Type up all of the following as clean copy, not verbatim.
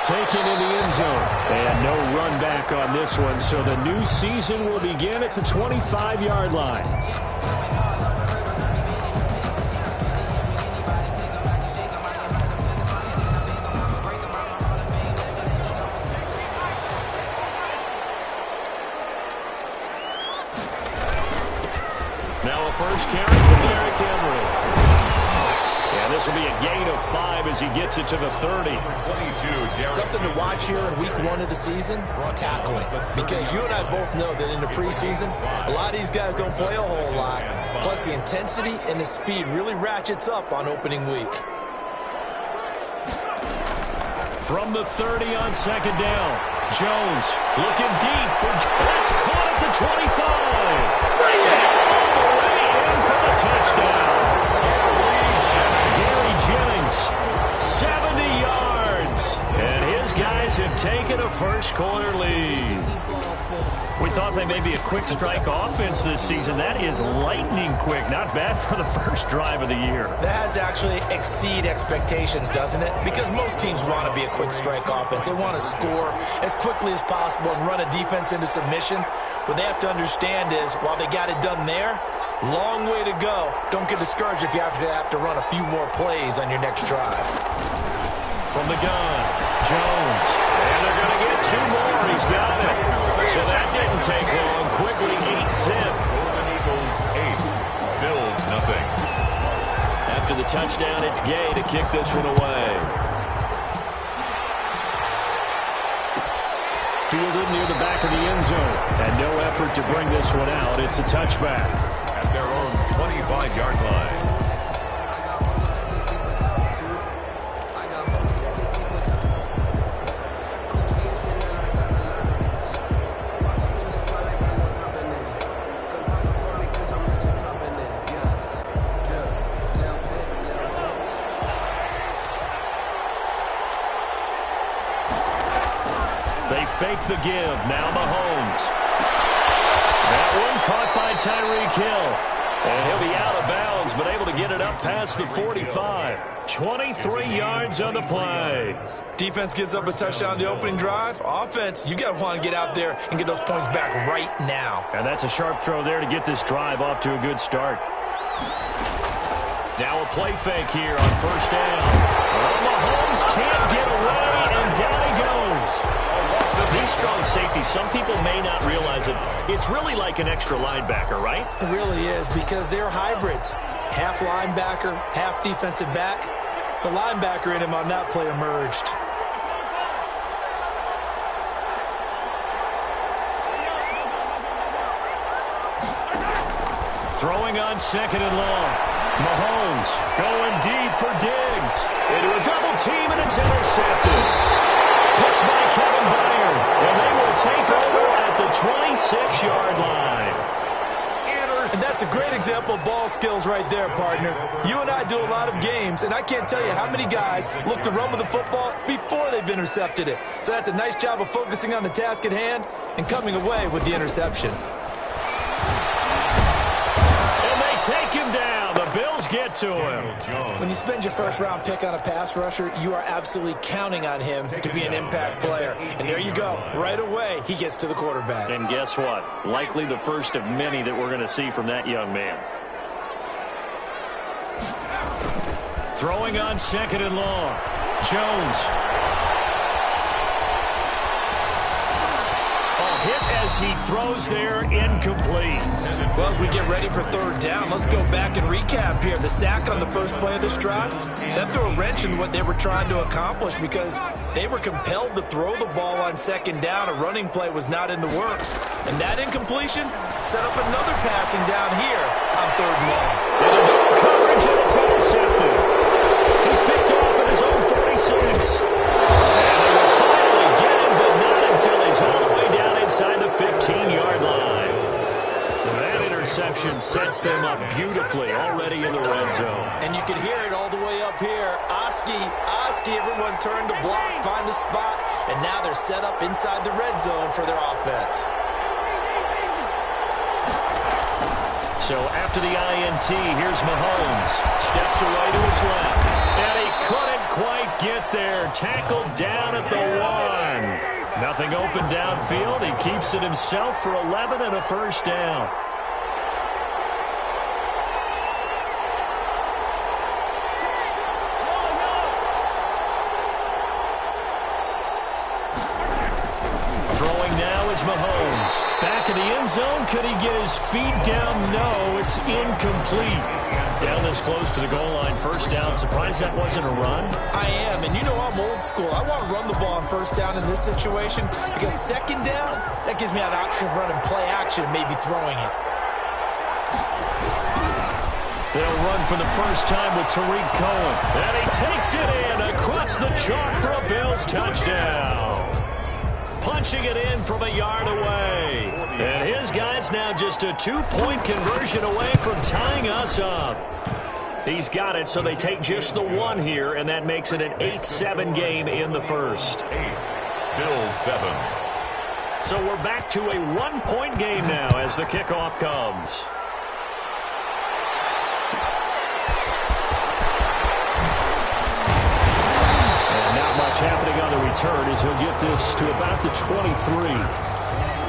taken in the end zone. And no run back on this one, so the new season will begin at the 25-yard line. Now a first carry from Derrick Henry. And this will be a gain of 5 as he gets it to the 30. Something to watch here in week 1 of the season, tackling. Because you and I both know that in the preseason, a lot of these guys don't play a whole lot. Plus the intensity and the speed really ratchets up on opening week. From the 30 on second down, Jones looking deep for that's caught at the 25. Bring it! Away in for the touchdown. Gary Jennings, 70 yards. And his guys have taken a first-quarter lead. We thought they may be a quick strike offense this season. That is lightning quick. Not bad for the first drive of the year. That has to actually exceed expectations, doesn't it? Because most teams want to be a quick strike offense. They want to score as quickly as possible and run a defense into submission. What they have to understand is, while they got it done there, long way to go. Don't get discouraged if you have to run a few more plays on your next drive. From the gun, Jones. And they're going to get 2 more. He's got it. So that didn't take long. Quickly eats him. Golden Eagles 8, Bills nothing. After the touchdown, it's Gay to kick this one away. Fielded near the back of the end zone. And no effort to bring this one out. It's a touchback. At their own 25-yard line. Fake the give. Now Mahomes. That one caught by Tyreek Hill. And he'll be out of bounds, but able to get it up past the 45. 23 yards on the play. Defense gives up a touchdown on the opening drive. Offense, you got to want to get out there and get those points back right now. And that's a sharp throw there to get this drive off to a good start. Now a play fake here on first down. Well, Mahomes can't get away, and down he goes. These strong safeties, some people may not realize it. It's really like an extra linebacker, right? It really is, because they're hybrids. Half linebacker, half defensive back. The linebacker in him on that play emerged. Throwing on second and long. Mahomes going deep for Diggs. Into a double team, and it's intercepted. Picked by Kevin Byard, and they will take over at the 26-yard line. And that's a great example of ball skills right there, partner. You and I do a lot of games, and I can't tell you how many guys look to run with the football before they've intercepted it. So that's a nice job of focusing on the task at hand and coming away with the interception. And they take him down. The Bills get to him. When you spend your first-round pick on a pass rusher, you are absolutely counting on him to be an impact player. And there you go. Right away, he gets to the quarterback. And guess what? Likely the first of many that we're going to see from that young man. Throwing on second and long. Jones. Hit as he throws there, incomplete. Well, as we get ready for third down, let's go back and recap here. The sack on the first play of this drive, that threw a wrench in what they were trying to accomplish because they were compelled to throw the ball on second down. A running play was not in the works. And that incompletion set up another passing down here on third and long. And a double coverage, and it's intercepted. He's picked off at his own 46. And they will finally get him, but not until he's all the way down inside the 15-yard line. That interception sets them up beautifully already in the red zone. And you can hear it all the way up here. Oski, everyone turned to block, find a spot, and now they're set up inside the red zone for their offense. So after the INT, here's Mahomes. Steps away to his left. And he couldn't quite get there. Tackled down at the Nothing open downfield. He keeps it himself for 11 and a first down. Throwing now is Mahomes. Back in the end zone. Could he get his feet down? No, it's incomplete. Down this close to the goal line. First down. Surprised that wasn't a run? I am, and you know I'm old school. I want to run the ball on first down in this situation because second down, that gives me an option of running play action and maybe throwing it. They'll run for the first time with Tariq Cohen. And he takes it in across the chalk for a Bills touchdown. Punching it in from a yard away. And his guy's now just a 2-point conversion away from tying us up. He's got it, so they take just the one here, and that makes it an 8-7 game in the first. 8, Bills 7. So we're back to a 1-point game now as the kickoff comes. Happening on the return as he'll get this to about the 23.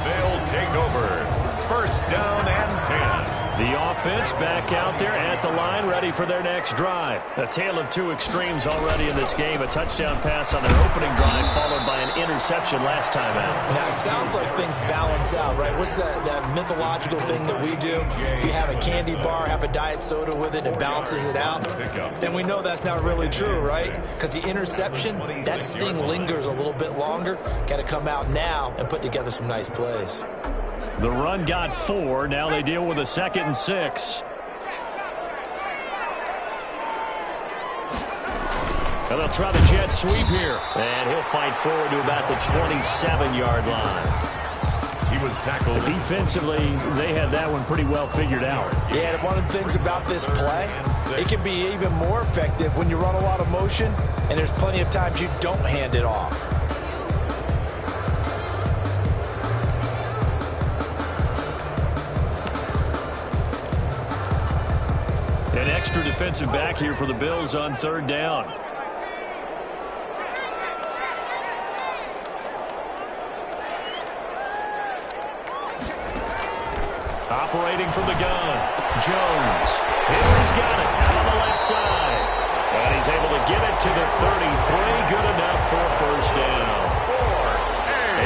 They'll take over. First down and 10. The offense back out there at the line, ready for their next drive. A tale of two extremes already in this game. A touchdown pass on their opening drive, followed by an interception last time out. Now, it sounds like things balance out, right? What's that mythological thing that we do? If you have a candy bar, have a diet soda with it, it balances it out. And we know that's not really true, right? Because the interception, that sting lingers a little bit longer. Got to come out now and put together some nice plays. The run got 4. Now they deal with a 2nd and 6. And they'll try the jet sweep here. And he'll fight forward to about the 27-yard line. He was tackled. Defensively, they had that one pretty well figured out. Yeah, and one of the things about this play, it can be even more effective when you run a lot of motion, and there's plenty of times you don't hand it off. An extra defensive back here for the Bills on 3rd down. Operating from the gun, Jones. Henry's got it out on the left side. And he's able to get it to the 33. Good enough for a first down.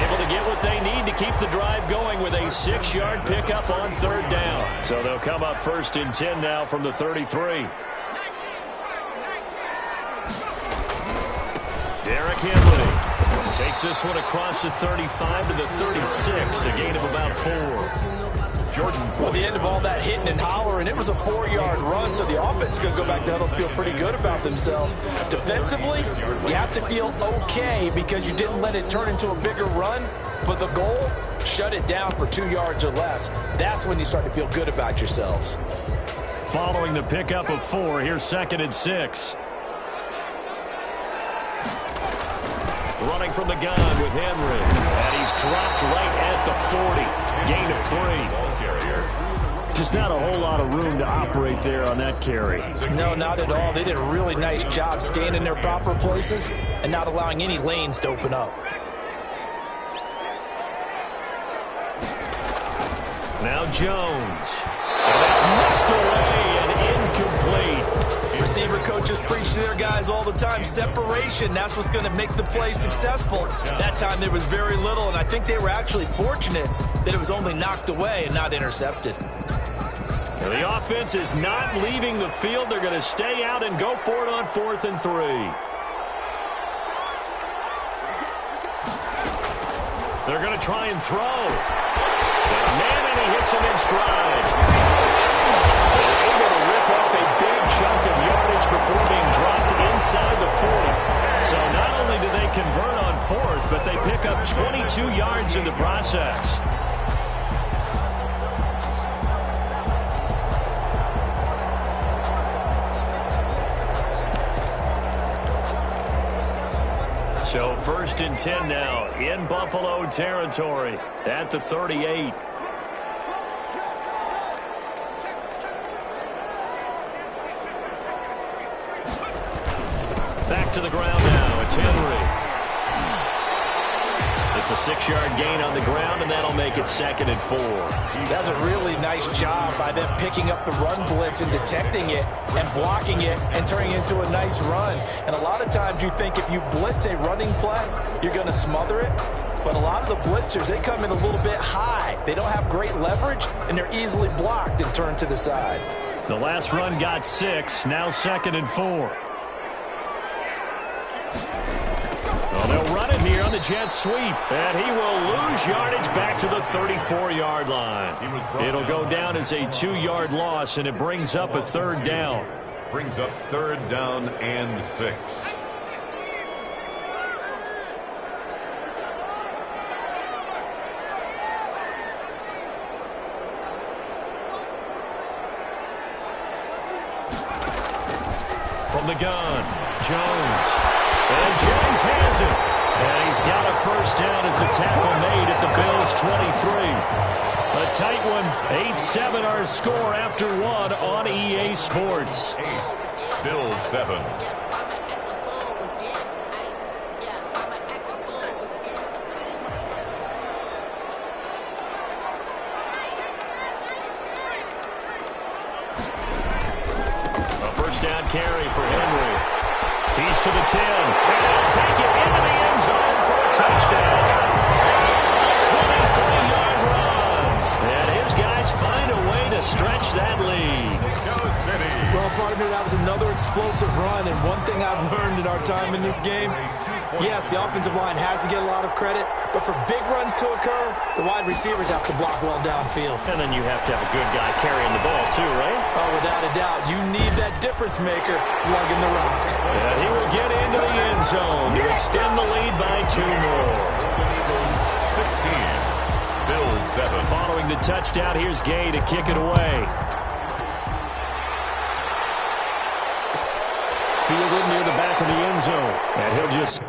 Able to get what they need to keep the drive going with a 6-yard pickup on 3rd down. So they'll come up 1st and 10 now from the 33. Derrick Henry takes this one across the 35 to the 36, a gain of about 4. Jordan. Well, the end of all that hitting and hollering, it was a 4-yard run, so the offense is going to go back down and feel pretty good about themselves. Defensively, you have to feel okay because you didn't let it turn into a bigger run, but the goal, shut it down for 2 yards or less. That's when you start to feel good about yourselves. Following the pickup of 4, here's 2nd and 6. Running from the gun with Henry. And he's dropped right at the 40. Gain of 3. Just not a whole lot of room to operate there on that carry. No, not at all. They did a really nice job staying in their proper places and not allowing any lanes to open up. Now Jones. And that's knocked away and incomplete. Receiver coaches preach to their guys all the time. Separation, that's what's going to make the play successful. That time there was very little, and I think they were actually fortunate that it was only knocked away and not intercepted. Now the offense is not leaving the field. They're going to stay out and go for it on 4th and 3. They're going to try and throw. Man, and he hits him in stride. They're able to rip off a big chunk of yardage before being dropped inside the 40. So not only do they convert on 4th, but they pick up 22 yards in the process. So 1st and 10 now in Buffalo territory at the 38. Back to the ground now. It's Henry. It's a 6-yard gain on the ground, and that'll make it 2nd and 4. That's a really nice job by them picking up the run blitz and detecting it and blocking it and turning it into a nice run. And a lot of times you think if you blitz a running play, you're going to smother it. But a lot of the blitzers, they come in a little bit high. They don't have great leverage, and they're easily blocked and turned to the side. The last run got 6, now 2nd and 4. Well, they'll run it here on the jet sweep, and he will lose yardage back to the 34-yard line. It'll go down as a 2-yard loss, and it brings up a 3rd down. Brings up 3rd down and 6. From the gun, Jones. And Jones has it. And he's got a 1st down as a tackle made at the Bills' 23. A tight one. 8-7 our score after 1 on EA Sports. 8, Bills 7. A 1st down carry for Henry. He's to the 10. And they'll take it into the end zone for a touchdown. A 23-yard run. And his guys find a way to stretch that lead. Well, partner, that was another explosive run. And one thing I've learned in our time in this game, yes, the offensive line has to get a lot of credit. But for big runs to occur, the wide receivers have to block well downfield. And then you have to have a good guy carrying the ball too, right? Oh, without a doubt. You need that difference maker lugging the rock. And he will get into the end zone to extend the lead by 2 more. 16, Bills 7. Following the touchdown, here's Gay to kick it away. Fielded near the back of the end zone. And he'll just...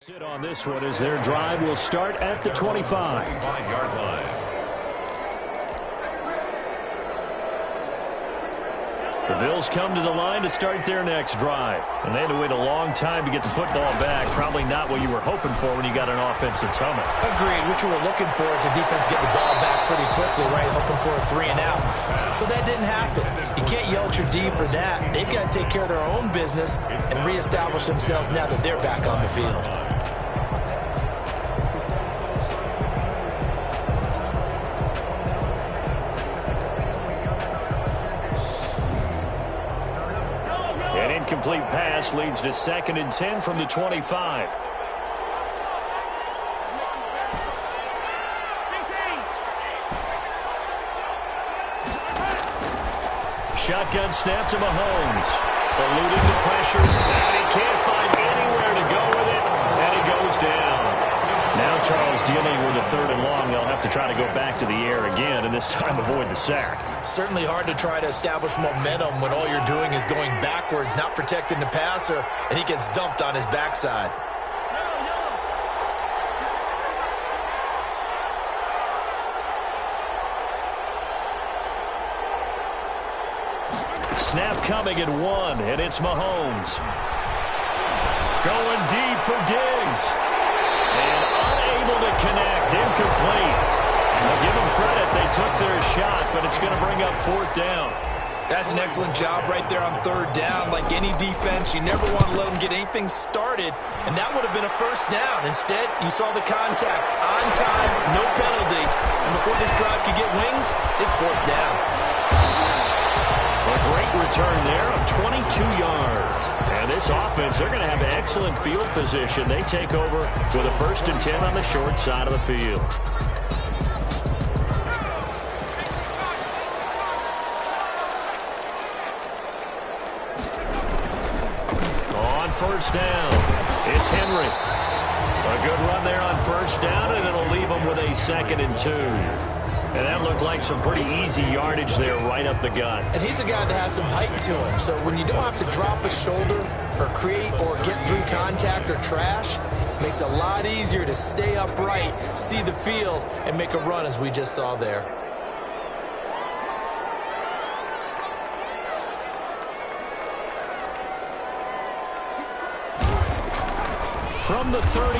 Sit on this one as their drive will start at the 25. 5-yard line. The Bills come to the line to start their next drive. And they had to wait a long time to get the football back. Probably not what you were hoping for when you got an offense that's humming. Agreed. What you were looking for is the defense getting the ball back pretty quickly, right? Hoping for a 3 and out. So that didn't happen. You can't yell at your D for that. They've got to take care of their own business and reestablish themselves now that they're back on the field. Incomplete pass leads to 2nd and 10 from the 25. Shotgun snap to Mahomes. Eluding the pressure, and he can't find anywhere to go with it, and it goes down. Now Charles dealing with a 3rd and long. They'll have to try to go back to the air again, and this time avoid the sack. Certainly hard to try to establish momentum when all you're doing is going backwards, not protecting the passer, and he gets dumped on his backside. snap coming at 1, and it's Mahomes. Going deep for Diggs. And unable to connect. Incomplete. I'll give them credit. They took their shot, but it's going to bring up 4th down. That's an excellent job right there on 3rd down. Like any defense, you never want to let them get anything started, and that would have been a 1st down. Instead, you saw the contact. On time, no penalty. And before this drive could get wings, it's 4th down. A great return there of 22 yards. And this offense, they're going to have excellent field position. They take over with a 1st and 10 on the short side of the field. On 1st down, it's Henry. A good run there on 1st down, and it'll leave them with a 2nd and 2. And that looked like some pretty easy yardage there right up the gut. And he's a guy that has some height to him. So when you don't have to drop a shoulder or create or get through contact or trash, it makes it a lot easier to stay upright, see the field, and make a run as we just saw there. From the 38,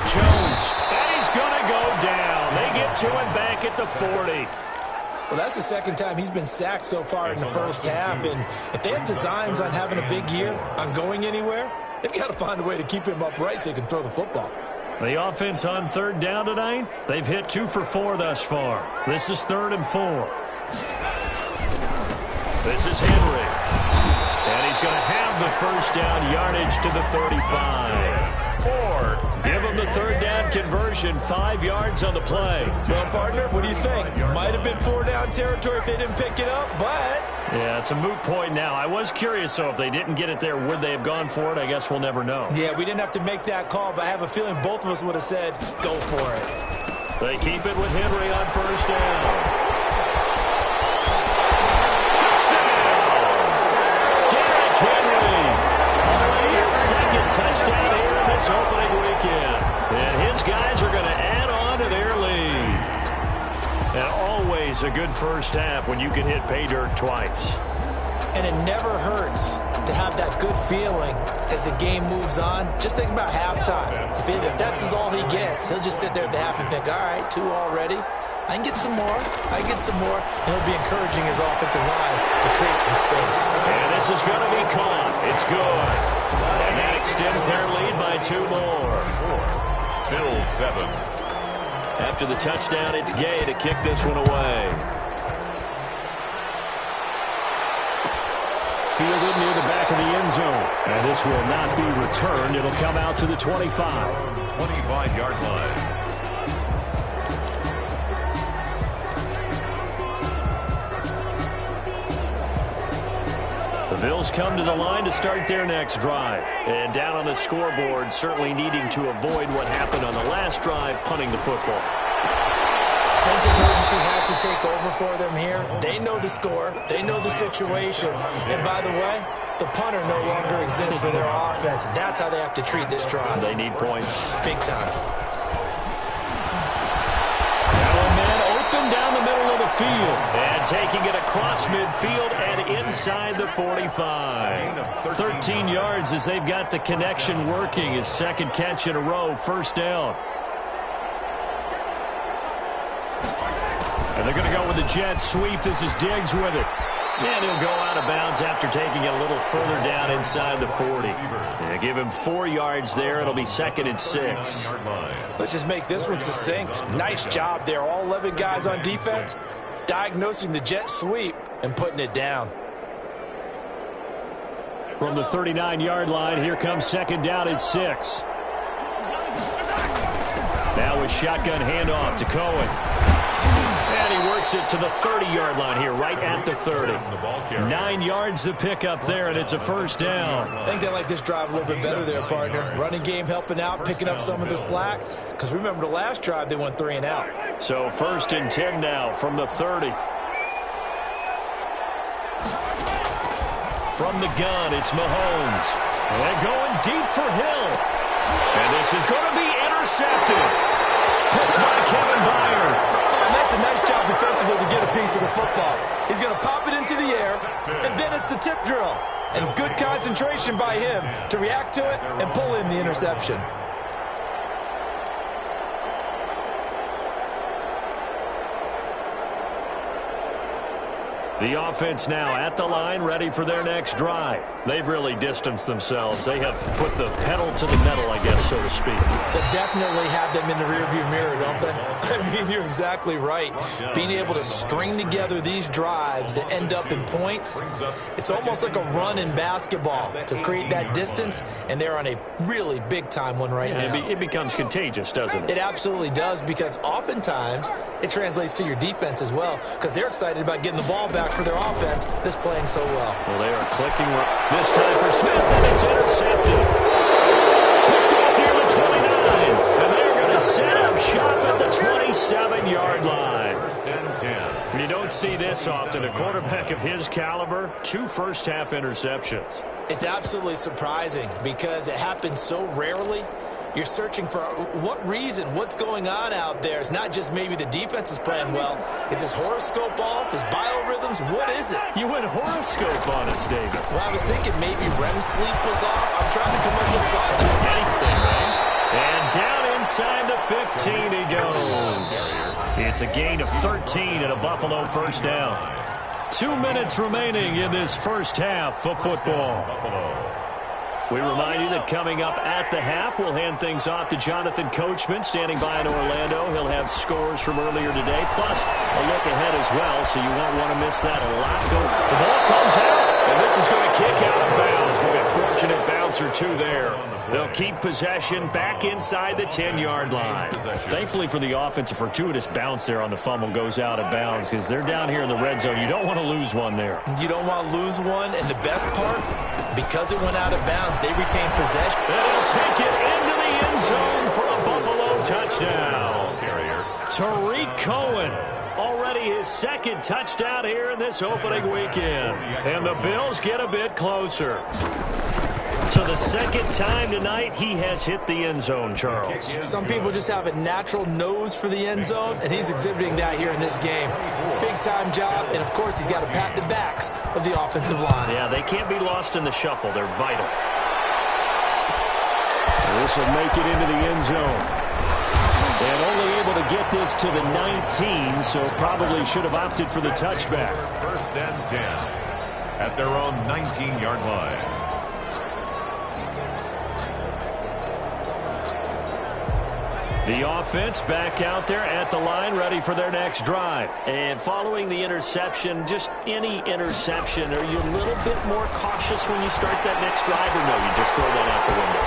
Jones, and he's going to go down. They get to him back at the 40. Well, that's the 2nd time he's been sacked so far in the 1st half, and if they have designs on having a big year, on going anywhere, they've got to find a way to keep him upright so he can throw the football. The offense on 3rd down tonight, they've hit 2 for 4 thus far. This is 3rd and 4. This is Henry, and he's going to have the 1st down yardage to the 35. Give them the 3rd down conversion, 5 yards on the play. Well, partner, what do you think? Might have been 4 down territory if they didn't pick it up, but... Yeah, it's a moot point now. I was curious, so if they didn't get it there, would they have gone for it? I guess we'll never know. Yeah, we didn't have to make that call, but I have a feeling both of us would have said, go for it. They keep it with Henry on 1st down. Touchdown here in this opening weekend. And his guys are going to add on to their lead. And always a good 1st half when you can hit pay dirt twice. And it never hurts to have that good feeling as the game moves on. Just think about halftime. If that's all he gets, he'll just sit there at the half and think, all right, 2 already. I can get some more. I can get some more. And he'll be encouraging his offensive line to create some space. And this is going to be caught. It's good. And that extends their lead by 2 more. Bills 7. After the touchdown, it's Gay to kick this one away. Fielded near the back of the end zone. And this will not be returned. It'll come out to the 25. 25-yard line. The Bills come to the line to start their next drive. And down on the scoreboard, certainly needing to avoid what happened on the last drive, punting the football. Sense of urgency has to take over for them here. They know the score. They know the situation. And by the way, the punter no longer exists for their offense. That's how they have to treat this drive. They need points. Big time. Down the middle of the field and taking it across midfield and inside the 45. 13 yards as they've got the connection working. His 2nd catch in a row, 1st down. And they're going to go with the jet sweep. This is Diggs with it. And he'll go out of bounds after taking it a little further down inside the 40. They give him 4 yards there. It'll be 2nd and 6. Let's just make this one succinct. Nice job there. All 11 guys on defense diagnosing the jet sweep and putting it down. From the 39-yard line, here comes 2nd down at 6. Now a shotgun handoff to Cohen. And he works it to the 30-yard line here, right at the 30. 9 yards to pick up there, and it's a 1st down. I think they like this drive a little bit better there, partner. Running game helping out, picking up some of the slack. Because remember, the last drive, they went 3 and out. So 1st and 10 now from the 30. From the gun, it's Mahomes. And going deep for Hill. And this is going to be intercepted. Hooked by Kevin Byard. And that's a nice job defensively to get a piece of the football. He's going to pop it into the air, and then it's the tip drill. And good concentration by him to react to it and pull in the interception. The offense now at the line, ready for their next drive. They've really distanced themselves. They have put the pedal to the metal, I guess, so to speak. So definitely have them in the rearview mirror, don't they? I mean, you're exactly right. Being able to string together these drives that end up in points, it's almost like a run in basketball to create that distance, and they're on a really big-time one right now. It becomes contagious, doesn't it? It absolutely does, because oftentimes it translates to your defense as well, because they're excited about getting the ball back for their offense that's playing so well. Well, they are clicking this time for Smith, and it's intercepted. Picked off near the 29, and they're going to set up shop at the 27-yard line. First and 10. You don't see this often. A quarterback of his caliber, 2 first-half interceptions. It's absolutely surprising because it happens so rarely. You're searching for what reason, what's going on out there. It's not just maybe the defense is playing well. Is his horoscope off? His biorhythms? What is it? You went horoscope on us, David. Well, I was thinking maybe REM sleep was off. I'm trying to come up with something. Anything, right? And down inside the 15 he goes. It's a gain of 13 and a Buffalo first down. 2 minutes remaining in this first half of football. We remind you that coming up at the half, we'll hand things off to Jonathan Coachman standing by in Orlando. He'll have scores from earlier today, plus a look ahead as well, so you won't want to miss that. A lot going. The ball comes out, and this is going to kick out of bounds. We'll get fortunate bounce or two there. They'll keep possession back inside the 10-yard line. Thankfully for the offense, a fortuitous bounce there on the fumble goes out of bounds because they're down here in the red zone. You don't want to lose one there. You don't want to lose one, and the best part, because it went out of bounds, they retain possession. And he'll take it into the end zone for a Buffalo touchdown. Tariq Cohen, already his second touchdown here in this opening weekend. And the Bills get a bit closer. So the second time tonight he has hit the end zone, Charles. Some people just have a natural nose for the end zone, and he's exhibiting that here in this game. Big-time job, and of course he's got to pat the backs of the offensive line. Yeah, they can't be lost in the shuffle. They're vital. This will make it into the end zone. And only able to get this to the 19, so probably should have opted for the touchback. First and 10 at their own 19-yard line. The offense back out there at the line, ready for their next drive. And following the interception, just any interception, are you a little bit more cautious when you start that next drive, or no, you just throw that out the window?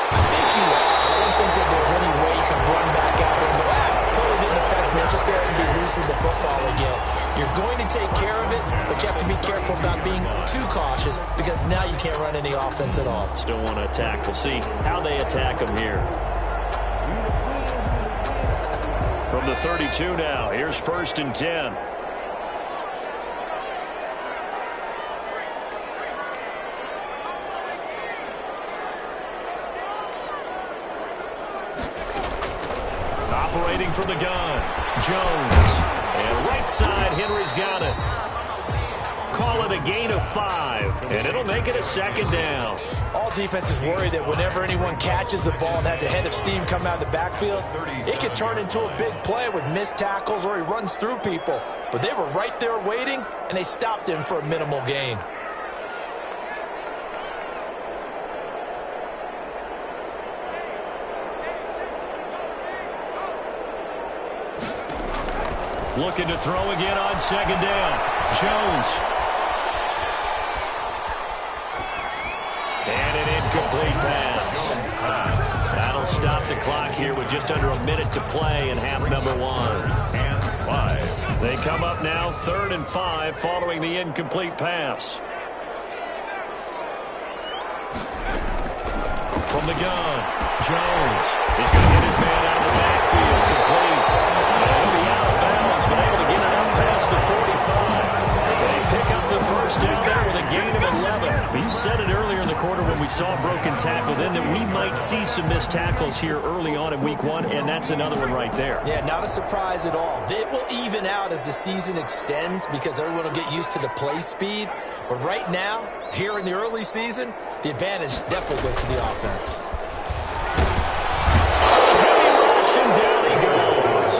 I think you are. I don't think that there's any way you can run back out there and go, totally didn't affect me. Let's just go ahead and be loose with the football again. You're going to take care of it, but you have to be careful about being too cautious because now you can't run any offense at all. Still want to attack. We'll see how they attack them here. From the 32 now, here's first and 10. Operating from the gun, Jones. And right side, Henry's got it. Call it a gain of 5, and it'll make it a second down. All defenses worry that whenever anyone catches the ball and has a head of steam coming out of the backfield, it could turn into a big play with missed tackles or he runs through people. But they were right there waiting, and they stopped him for a minimal gain. Looking to throw again on second down. Jones. And an incomplete pass. That'll stop the clock here with just under a minute to play in half number 1. And 5. They come up now 3rd and 5 following the incomplete pass. From the gun, Jones is going to get his man out of the backfield. Complete. He'll be out of bounds, but able to get it up past the 45. They pick up the first down there with a gain of 11. You said it earlier in the quarter when we saw a broken tackle then that we might see some missed tackles here early on in week 1, and that's another one right there. Yeah, not a surprise at all. It will even out as the season extends because everyone will get used to the play speed. But right now, here in the early season, the advantage definitely goes to the offense. Rushing down he goes.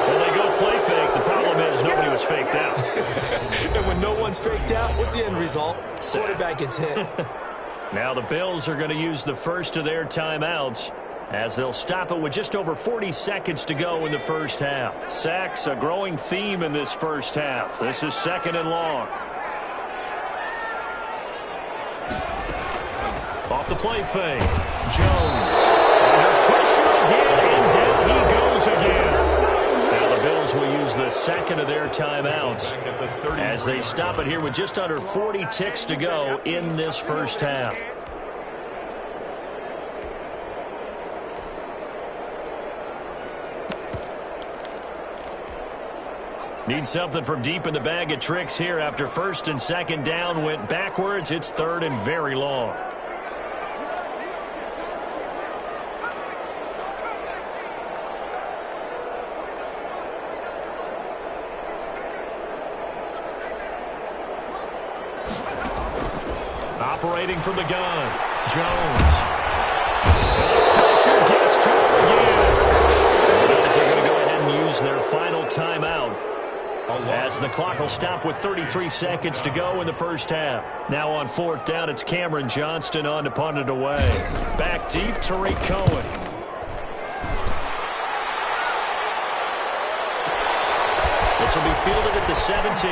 Well, they go play fake. The problem is nobody was faked out. And when no one's faked out, what's the end result? Quarterback gets hit. Now the Bills are going to use the first of their timeouts as they'll stop it with just over 40 seconds to go in the first half. Sacks, a growing theme in this first half. This is 2nd and long. Off the play fake. Jones. Under pressure again, and down he goes again. Now the Bills will use the second of their timeouts as they stop it here with just under 40 ticks to go in this first half. Need something from deep in the bag of tricks here after 1st and 2nd down went backwards. It's 3rd and very long. Operating from the gun, Jones. And the pressure gets to him again. The Bills are going to go ahead and use their final timeout as the clock will stop with 33 seconds to go in the first half. Now on 4th down, it's Cameron Johnston on to punt it away. Back deep, Tariq Cohen. This will be fielded at the 17.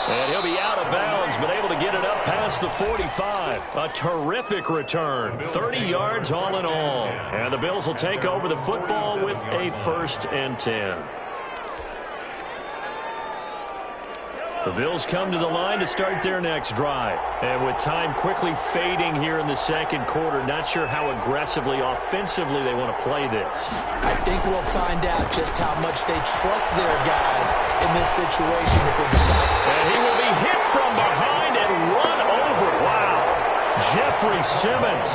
And he'll be out of bounds, but able to get it up past the 45. A terrific return. 30 yards all in all. And the Bills will take over the football with a 1st and 10. The Bills come to the line to start their next drive. And with time quickly fading here in the 2nd quarter, not sure how aggressively, offensively they want to play this. I think we'll find out just how much they trust their guys in this situation if they decide. And he will be hit from behind and run over. Wow. Jeffrey Simmons.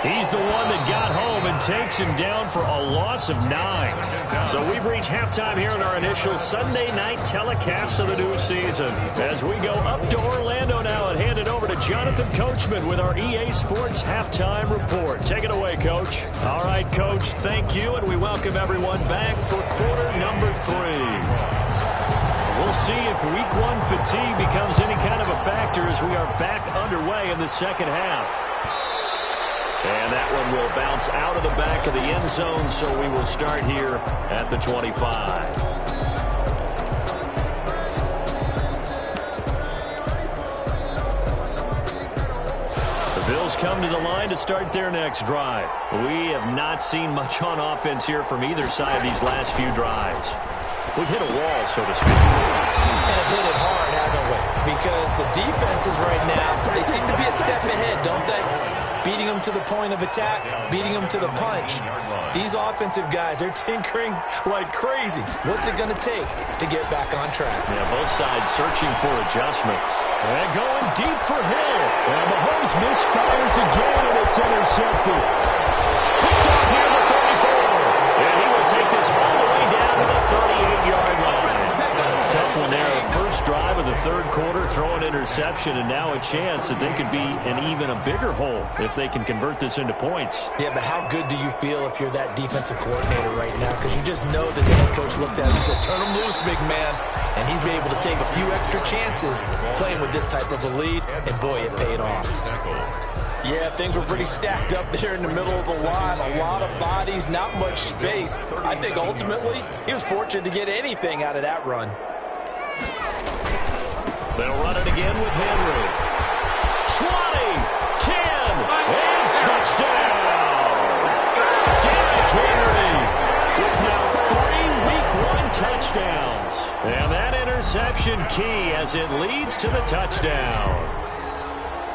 He's the one that got home and takes him down for a loss of 9. So we've reached halftime here in our initial Sunday night telecast of the new season. As we go up to Orlando now and hand it over to Jonathan Coachman with our EA Sports Halftime Report. Take it away, Coach. All right, Coach, thank you, and we welcome everyone back for quarter number 3. We'll see if week 1 fatigue becomes any kind of a factor as we are back underway in the second half. And that one will bounce out of the back of the end zone, so we will start here at the 25. The Bills come to the line to start their next drive. We have not seen much on offense here from either side of these last few drives. We've hit a wall, so to speak. And have hit it hard, haven't we? Because the defenses right now, they seem to be a step ahead, don't they? Beating them to the point of attack, beating them to the punch. These offensive guys, they're tinkering like crazy. What's it going to take to get back on track? Yeah, both sides searching for adjustments. And going deep for Hill. And Mahomes misfires again, and it's intercepted. Picked up near the 34. And he will take this all the way down to the 38-yard line. Tough one there. First drive of the 3rd quarter, throw an interception, and now a chance that they could be in even a bigger hole if they can convert this into points. Yeah, but how good do you feel if you're that defensive coordinator right now? Because you just know that the head coach looked at him and said, turn him loose, big man. And he'd be able to take a few extra chances playing with this type of a lead, and boy, it paid off. Yeah, things were pretty stacked up there in the middle of the line. A lot of bodies, not much space. I think ultimately he was fortunate to get anything out of that run. They'll run it again with Henry. 20, 10, and touchdown! Derrick Henry with now 3 Week 1 touchdowns. And that interception key as it leads to the touchdown.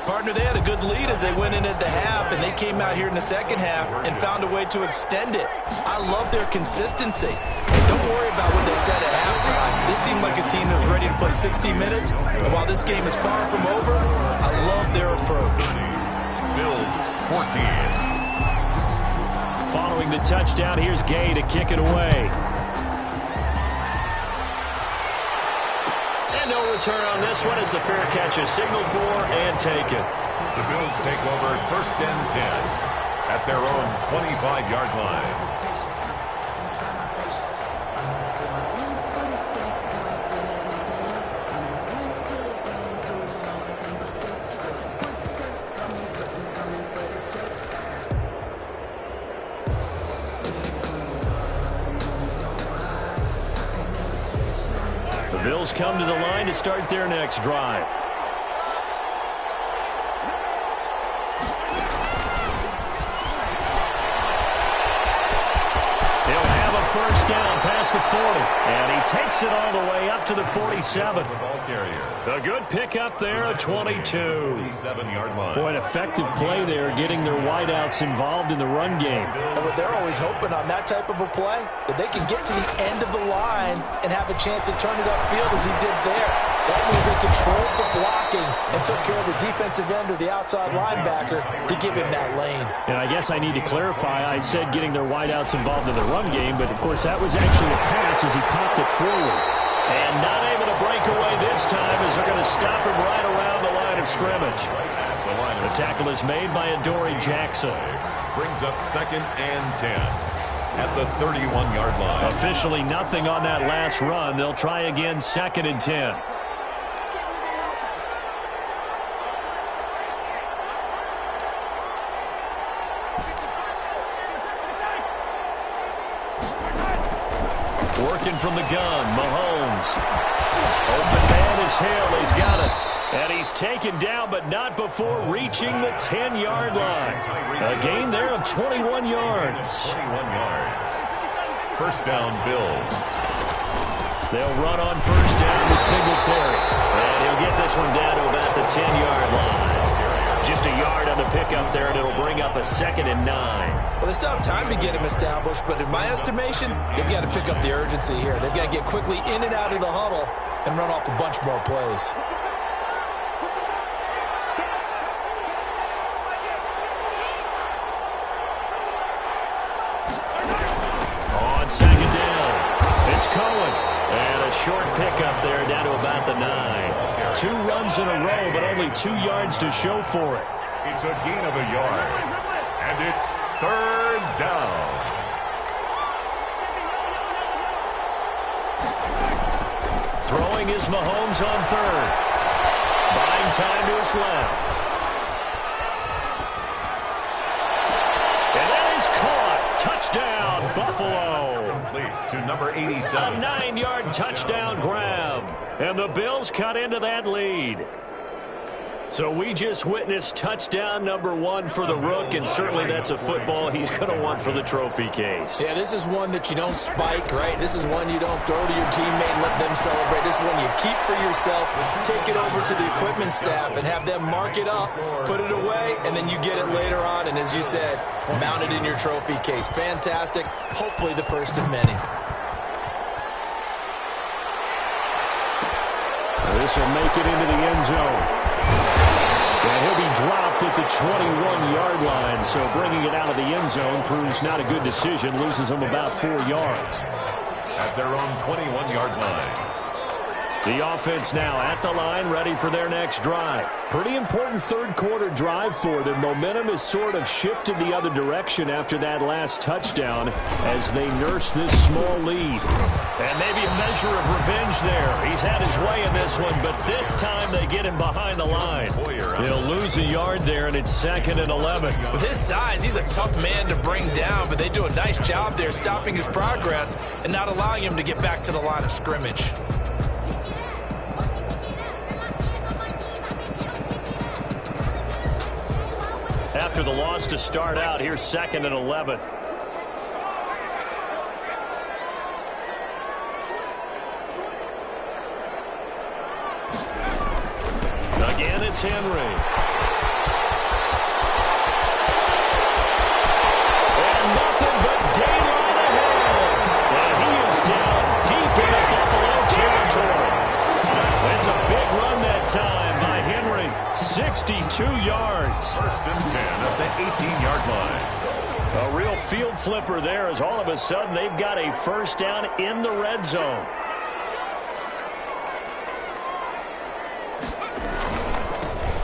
Partner, they had a good lead as they went in at the half, and they came out here in the second half and found a way to extend it. I love their consistency. And don't worry about what they said at halftime. This seemed like a team that was ready to play 60 minutes, and while this game is far from over, I love their approach. Bills 14. Following the touchdown, here's Gay to kick it away. And no return on this one as the fair catch is signaled for and taken. The Bills take over 1st and 10 at their own 25-yard line. The Bills come to the line to start their next drive. He'll have a first down past the 40, and he takes it all the way up to the 47. The ball carrier. A good pickup there at 22. 47-yard line. Boy, an effective play there, getting their wideouts involved in the run game. But they're always hoping on that type of a play that they can get to the end of the line and have a chance to turn it upfield as he did there. That means they controlled the blocking and took care of the defensive end or the outside linebacker to give him that lane. And I guess I need to clarify, I said getting their wideouts involved in the run game, but of course that was actually a pass as he popped it forward. And not able to break away this time as they're going to stop him right around the line of scrimmage. The tackle is made by Adoree Jackson. Brings up 2nd and 10 at the 31-yard line. Officially nothing on that last run. They'll try again 2nd and 10. Working from the gun, Mahomes. Open man is Hill. He's got it. And he's taken down, but not before reaching the 10-yard line. A gain there of 21 yards. 21 yards. First down, Bills. They'll run on first down with Singletary. And he'll get this one down to about the 10-yard line. Just a yard on the pickup there, and it'll bring up a 2nd and 9. Well, they still have time to get him established, but in my estimation, they've got to pick up the urgency here. They've got to get quickly in and out of the huddle and run off a bunch more plays. On 2nd down, it's Cohen. And a short pickup there down to about the 9. 2 runs in a row, but only 2 yards to show for it. It's a gain of a yard. And it's 3rd down. Throwing is Mahomes on 3rd. Buying time to his left. And that is caught. Touchdown, Buffalo. Complete to number 87. A 9-yard touchdown grab. And the Bills cut into that lead. So we just witnessed touchdown number 1 for the Rook, and certainly that's a football he's going to want for the trophy case. Yeah, this is one that you don't spike, right? This is one you don't throw to your teammate and let them celebrate. This is one you keep for yourself, take it over to the equipment staff and have them mark it up, put it away, and then you get it later on. And as you said, mount it in your trophy case. Fantastic. Hopefully the first of many. This will make it into the end zone. And he'll be dropped at the 21-yard line, so bringing it out of the end zone proves not a good decision, loses them about 4 yards. At their own 21-yard line. The offense now at the line, ready for their next drive. Pretty important third-quarter drive for them. Momentum has sort of shifted the other direction after that last touchdown as they nurse this small lead. And maybe a measure of revenge there. He's had his way in this one, but this time they get him behind the line. He'll lose a yard there, and it's 2nd and 11. With his size, he's a tough man to bring down, but they do a nice job there stopping his progress and not allowing him to get back to the line of scrimmage. After the loss to start out, here's 2nd and 11. Again, it's Henry. 2 yards. First and 10 at the 18-yard line. A real field flipper there as all of a sudden they've got a first down in the red zone.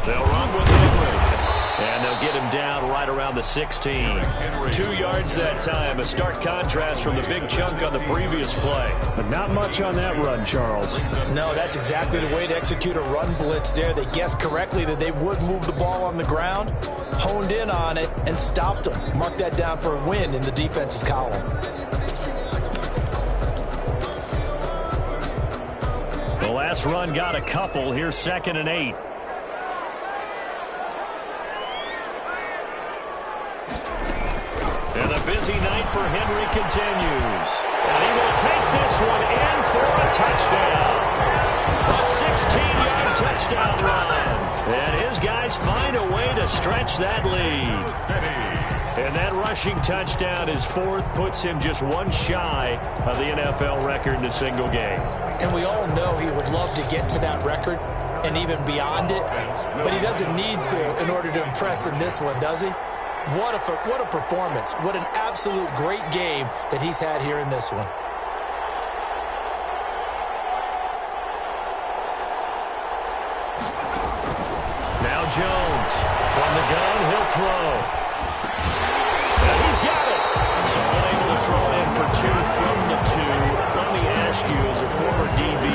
They'll run with Henry. And they'll get him down right around the 16. 2 yards that time. A stark contrast from the big chunk on the previous play. But not much on that run, Charles. No, that's exactly the way to execute a run blitz there. They guessed correctly that they would move the ball on the ground, honed in on it, and stopped them. Mark that down for a win in the defense's column. The last run got a couple. Here's 2nd and 8. And the busy night for Henry continues. And he will take this one in for a touchdown. A 16-yard touchdown run. And his guys find a way to stretch that lead. And that rushing touchdown, his 4th, puts him just one shy of the NFL record in a single game. And we all know he would love to get to that record and even beyond it. But he doesn't need to in order to impress in this one, does he? What a performance. What an absolute great game that he's had here in this one. Now Jones from the gun, he'll throw. And he's got it. So unable to throw it in for 2 from the 2. Let me ask you, as a former DB,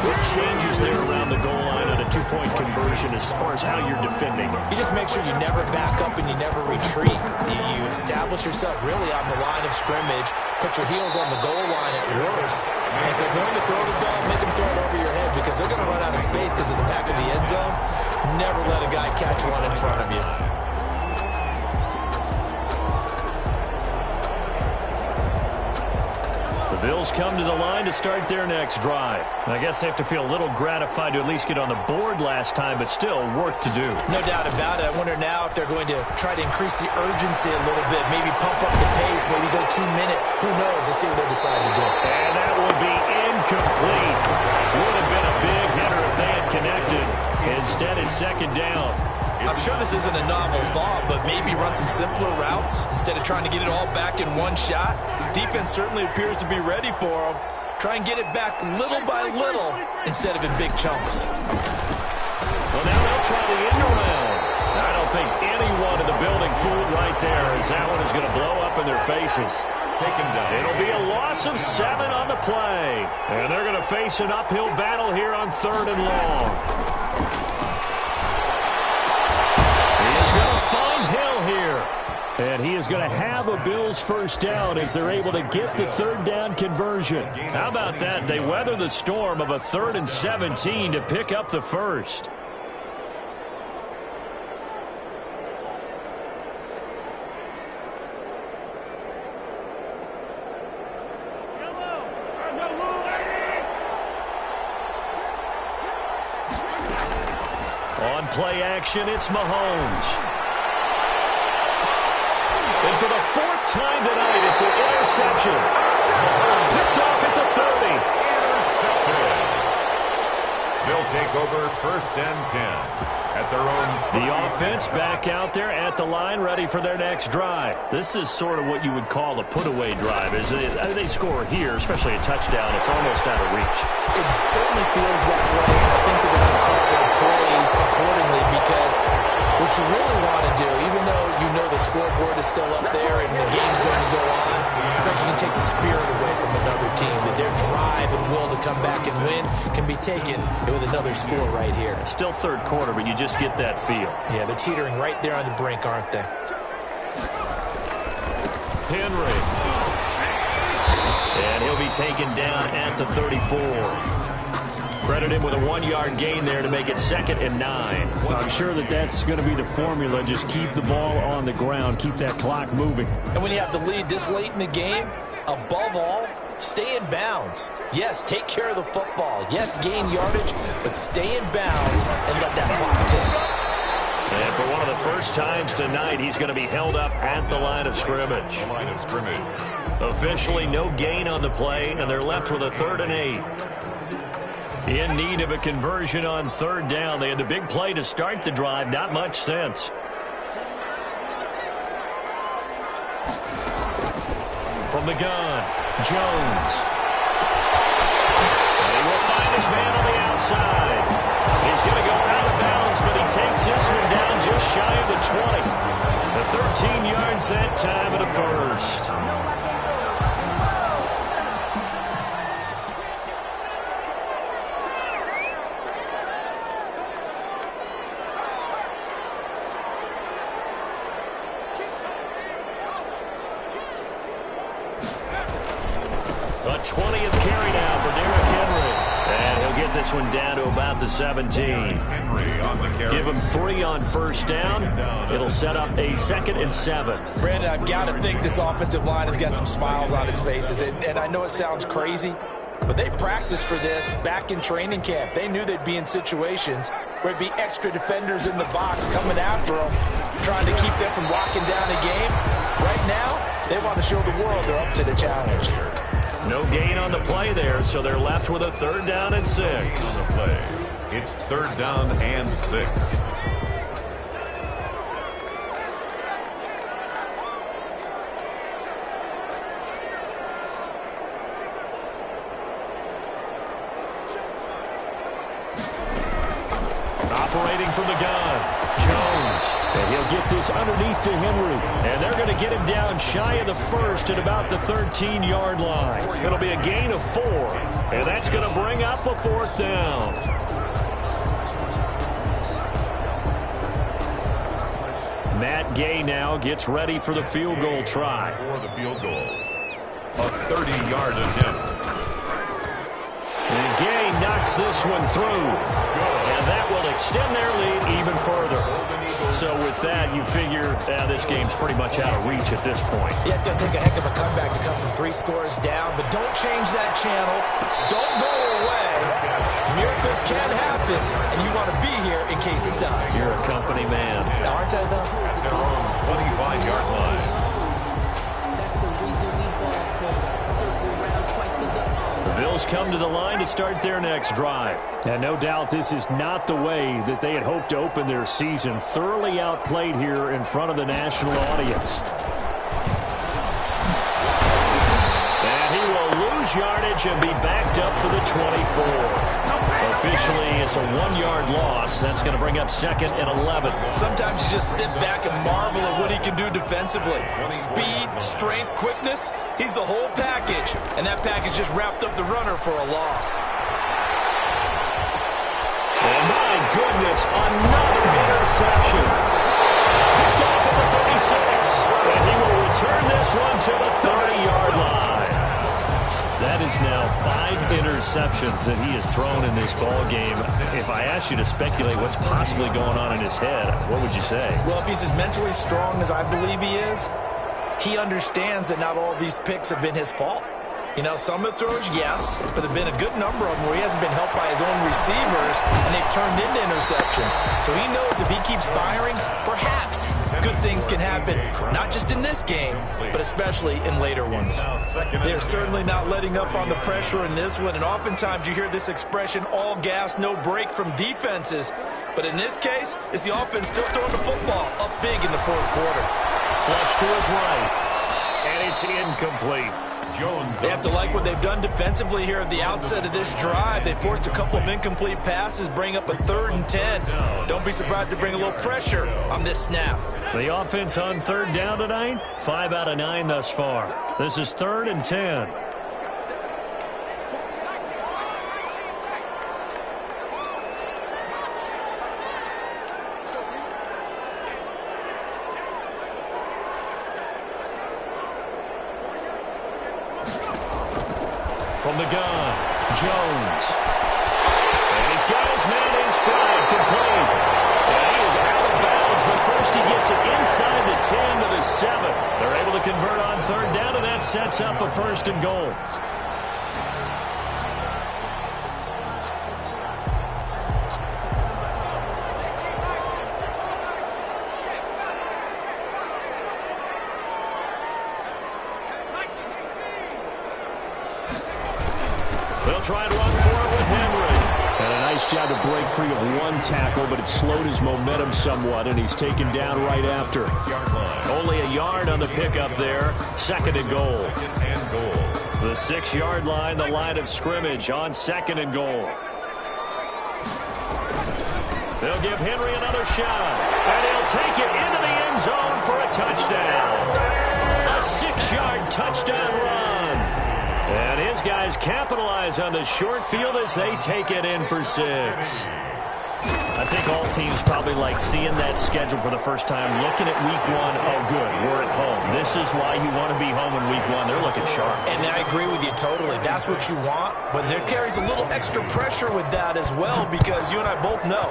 what changes there around the goal line on a 2-point conversion as far as how you're defending? You just make sure you never back up and you never retreat. You establish yourself really on the line of scrimmage, put your heels on the goal line at worst. And if they're going to throw the ball, make them throw it over your head because they're going to run out of space because of the back of the end zone. Never let a guy catch one in front of you. The Bills come to the line to start their next drive. I guess they have to feel a little gratified to at least get on the board last time, but still work to do. No doubt about it. I wonder now if they're going to try to increase the urgency a little bit, maybe pump up the pace, maybe go 2 minute. Who knows? Let's see what they decide to do. And that will be incomplete. Would have been a big hitter if they had connected. Instead, it's 2nd down. I'm sure this isn't a novel thought, but maybe run some simpler routes instead of trying to get it all back in one shot. Defense certainly appears to be ready for them. Try and get it back little by little instead of in big chunks. Well, now they'll try the end around. I don't think anyone in the building fooled right there, as that one is going to blow up in their faces. Take him down. It'll be a loss of 7 on the play. And they're going to face an uphill battle here on 3rd and long. Find Hill here. And he is going to have a Bills first down as they're able to get the 3rd down conversion. How about that? They weather the storm of a 3rd and 17 to pick up the first. On play action, it's Mahomes. And for the 4th time tonight, it's an interception. Picked off at the 30. Intercepted. They'll take over 1st and 10 at their own. The offense back out there at the line, ready for their next drive. This is sort of what you would call a put-away drive. As they score here, especially a touchdown, it's almost out of reach. It certainly feels that way, and I think they're going to call their plays accordingly because what you really want to do, even though you know the scoreboard is still up there and the game's going to go on, I think you can take the spirit away from another team, that their drive and will to come back and win can be taken with another score right here. It's still 3rd quarter, but you just get that feel. Yeah, they're teetering right there on the brink, aren't they? Henry. And he'll be taken down at the 34. Credit him with a 1-yard gain there to make it 2nd and 9. I'm sure that's going to be the formula. Just keep the ball on the ground. Keep that clock moving. And when you have the lead this late in the game, above all, stay in bounds. Yes, take care of the football. Yes, gain yardage, but stay in bounds and let that clock tick. And for one of the first times tonight, he's going to be held up at the line of scrimmage. Officially no gain on the play, and they're left with a 3rd and 8. In need of a conversion on third down. They had the big play to start the drive. Not much sense. From the gun, Jones. And he will find his man on the outside. He's going to go out of bounds, but he takes this one down just shy of the 20. The 13 yards that time of the first. A 20th carry now for Derrick Henry. And he'll get this one down to about the 17. Give him 3 on first down. It'll set up a 2nd and 7. Brandon, I've got to think this offensive line has got some smiles on its faces. And I know it sounds crazy, but they practiced for this back in training camp. They knew they'd be in situations where it'd be extra defenders in the box coming after them, trying to keep them from locking down the game. Right now, they want to show the world they're up to the challenge. No gain on the play there, so they're left with a 3rd down and 6. On the play. It's 3rd down and 6. Operating from the gun, Jones. And he'll get this underneath to Henry. And they're going to get him down shy of the first at about the 13-yard line. It'll be a gain of 4. And that's going to bring up a 4th down. Matt Gay now gets ready for the field goal try. For the field goal. A 30-yard attempt. And Gay knocks this one through. And that will extend their lead even further. So with that, you figure this game's pretty much out of reach at this point. Yeah, it's going to take a heck of a comeback to come from 3 scores down, but don't change that channel. Don't go away. Miracles can happen, and you want to be here in case it does. You're a company man. Aren't I, though? At their own 25-yard line. The Bills come to the line to start their next drive. And no doubt this is not the way that they had hoped to open their season. Thoroughly outplayed here in front of the national audience. And he will lose yardage and be backed up to the 24. Officially, it's a 1-yard loss. That's going to bring up 2nd and 11. Sometimes you just sit back and marvel at what he can do defensively. Speed, strength, quickness, he's the whole package. And that package just wrapped up the runner for a loss. And my goodness, another interception. Picked off at the 36. And he will return this one to the 30-yard line. That is now 5 interceptions that he has thrown in this ball game. If I asked you to speculate what's possibly going on in his head, what would you say? Well, if he's as mentally strong as I believe he is, he understands that not all of these picks have been his fault. You know, some of the throws, yes, but there have been a good number of them where he hasn't been helped by his own receivers, and they've turned into interceptions. So he knows if he keeps firing, perhaps good things can happen, not just in this game, but especially in later ones. They're certainly not letting up on the pressure in this one, and oftentimes you hear this expression, all gas, no break from defenses. But in this case, it's the offense still throwing the football up big in the 4th quarter. Flush to his right, and it's incomplete. Jones. They have to like what they've done defensively here at the outset of this drive. They forced a couple of incomplete passes, bring up a 3rd and 10. Don't be surprised to bring a little pressure on this snap. The offense on 3rd down tonight, 5 out of 9 thus far. This is 3rd and 10. From the gun, Jones. And he's got his man in stride, complete. And he is out of bounds, but first he gets it inside the 10 to the 7. They're able to convert on 3rd down, and that sets up a 1st and goal. They'll try and run for it with Henry. And a nice job to break free of one tackle, but it slowed his momentum somewhat, and he's taken down right after. Only a yard on the pickup there. Second and goal. The 6-yard line, the line of scrimmage on second and goal. They'll give Henry another shot, and he'll take it into the end zone for a touchdown. A 6-yard touchdown run. And his guys capitalize on the short field as they take it in for 6. I think all teams probably like seeing that schedule for the first time, looking at week 1. Oh, good, we're at home. This is why you want to be home in week 1. They're looking sharp. And I agree with you totally. That's what you want. But there carries a little extra pressure with that as well, because you and I both know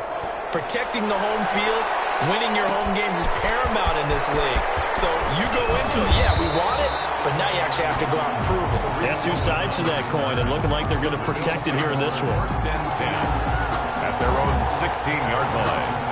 protecting the home field, winning your home games is paramount in this league. So you go into it, yeah, we want it, but now you actually have to go out and prove it. Yeah, two sides to that coin, and looking like they're going to protect it here in this one. First and 10 at their own 16-yard line.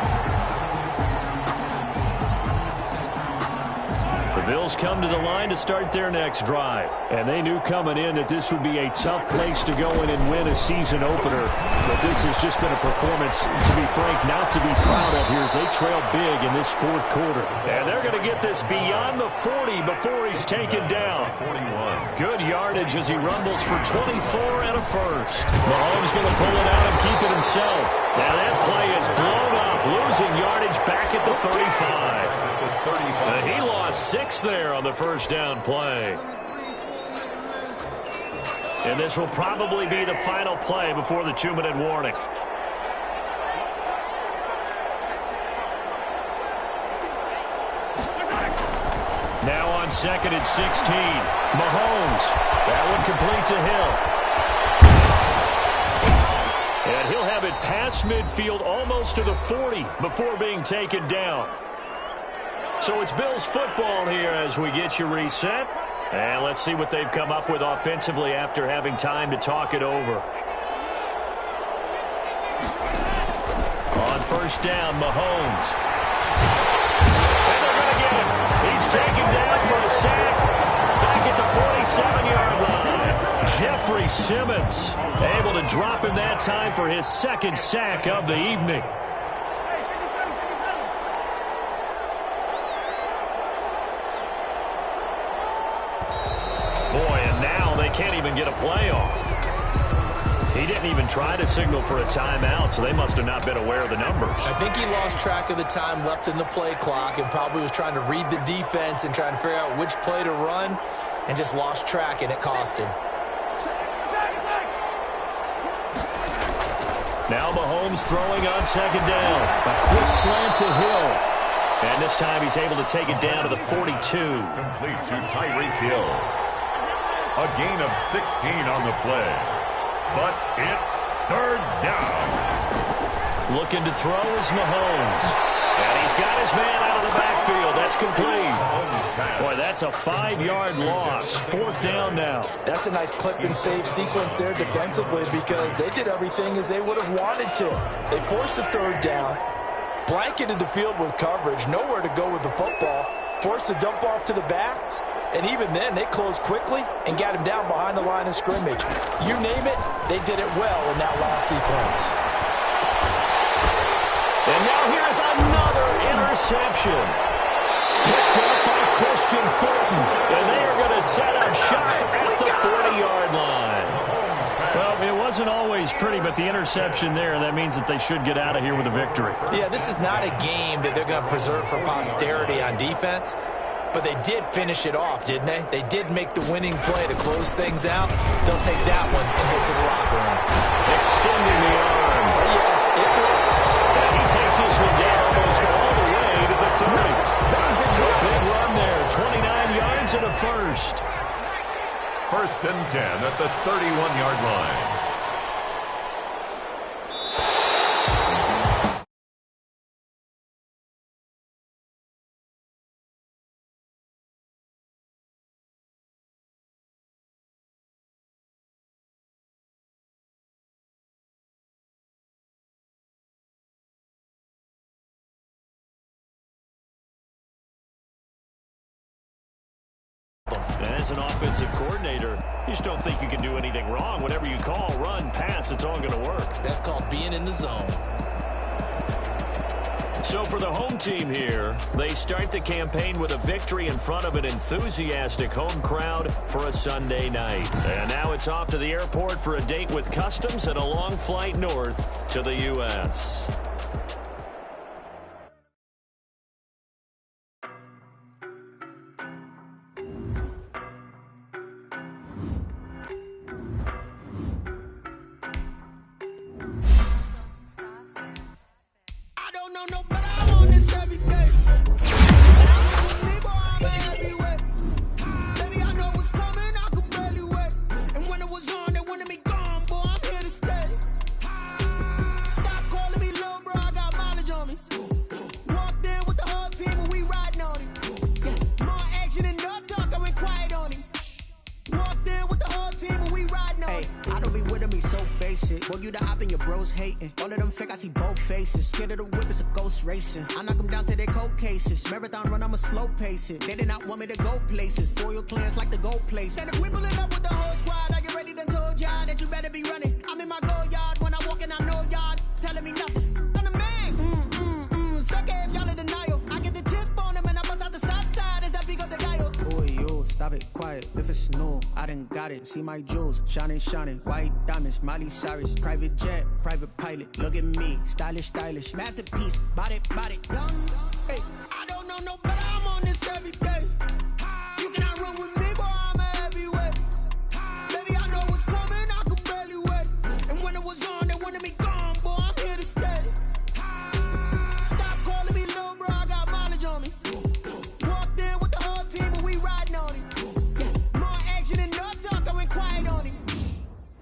The Bills come to the line to start their next drive. And they knew coming in that this would be a tough place to go in and win a season opener. But this has just been a performance, to be frank, not to be proud of here as they trail big in this fourth quarter. And they're going to get this beyond the 40 before he's taken down. 41. Good yardage as he rumbles for 24 and a first. Mahomes going to pull it out and keep it himself. Now that play is blown up, losing yardage back at the 35. And he lost 6 there on the first down play. And this will probably be the final play before the 2-minute warning. Now on second and 16. Mahomes. That one complete to Hill. And he'll have it past midfield almost to the 40 before being taken down. So it's Bills football here as we get you reset. And let's see what they've come up with offensively after having time to talk it over. On first down, Mahomes. And they're going to get him. He's taken down for a sack back at the 47-yard line. Jeffrey Simmons able to drop him that time for his second sack of the evening. Boy, and now they can't even get a play off. He didn't even try to signal for a timeout, so they must have not been aware of the numbers. I think he lost track of the time left in the play clock and probably was trying to read the defense and trying to figure out which play to run and just lost track, and it cost him. Now Mahomes throwing on second down. A quick slant to Hill. And this time he's able to take it down to the 42. Complete to Tyreek Hill. A gain of 16 on the play. But it's third down. Looking to throw is Mahomes. And he's got his man out of the backfield. That's complete. Boy, that's a 5-yard loss. Fourth down now. That's a nice clip and save sequence there defensively because they did everything as they would have wanted to. They forced the third down, blanketed the field with coverage, nowhere to go with the football, forced the dump off to the back, and even then they closed quickly and got him down behind the line of scrimmage. You name it, they did it well in that last sequence. And now here's another interception. Picked up by Christian Fulton. And they are going to set up shop at the 40-yard line. Well, it wasn't always pretty, but the interception there, that means that they should get out of here with a victory. Yeah, this is not a game that they're going to preserve for posterity on defense. But they did finish it off, didn't they? They did make the winning play to close things out. They'll take that one and head to the locker room. Extending the arm. Oh, yes, it works. And he takes this one down almost all the way to the 30. A big run there, 29 yards and a first. First and 10 at the 31-yard line. as an offensive coordinator, you just don't think you can do anything wrong. Whatever you call, run, pass, it's all going to work. That's called being in the zone. So for the home team here, they start the campaign with a victory in front of an enthusiastic home crowd for a Sunday night. And now it's off to the airport for a date with Customs and a long flight north to the U.S. Boy, you the op and your bros hating. All of them fake, I see both faces. Scared of the whip, it's a ghost racing. I knock them down to their cold cases. Marathon run, I'ma slow pace it. They did not want me to go places. Foil clans like the gold place. And if we pulling up with the whole squad, are you ready? Done told y'all that you better be running. I'm in my go yard. When I walk in, I know y'all telling me nothing. I'm the man. Suck it if y'all in denial. I get the chip on them and I bust out the south side. Is that big of the guy? Boy, yo, stop it, quiet. If it's no, I done got it. See my jewels, shining, shining. White diamonds, Miley Cyrus. Private jet, private pilot. Look at me, stylish, stylish. Masterpiece, body, young. Hey, I don't know no better. I'm on this every day. You cannot run with me, boy. I'm a heavyweight. Baby, I know what's coming. I could barely wait. And when it was on, they wanted me gone, boy. I'm here to stay. Stop calling me little bro. I got mileage on me. Walked in with the whole team and we riding on it. More action and no talk. I went quiet on it.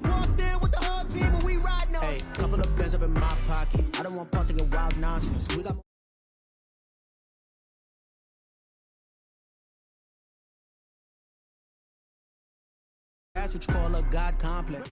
Walked in with the whole team and we riding on it. Hey, couple of bands up in my pocket. I don't want passing your wild nonsense. We got that's what you call a God complex.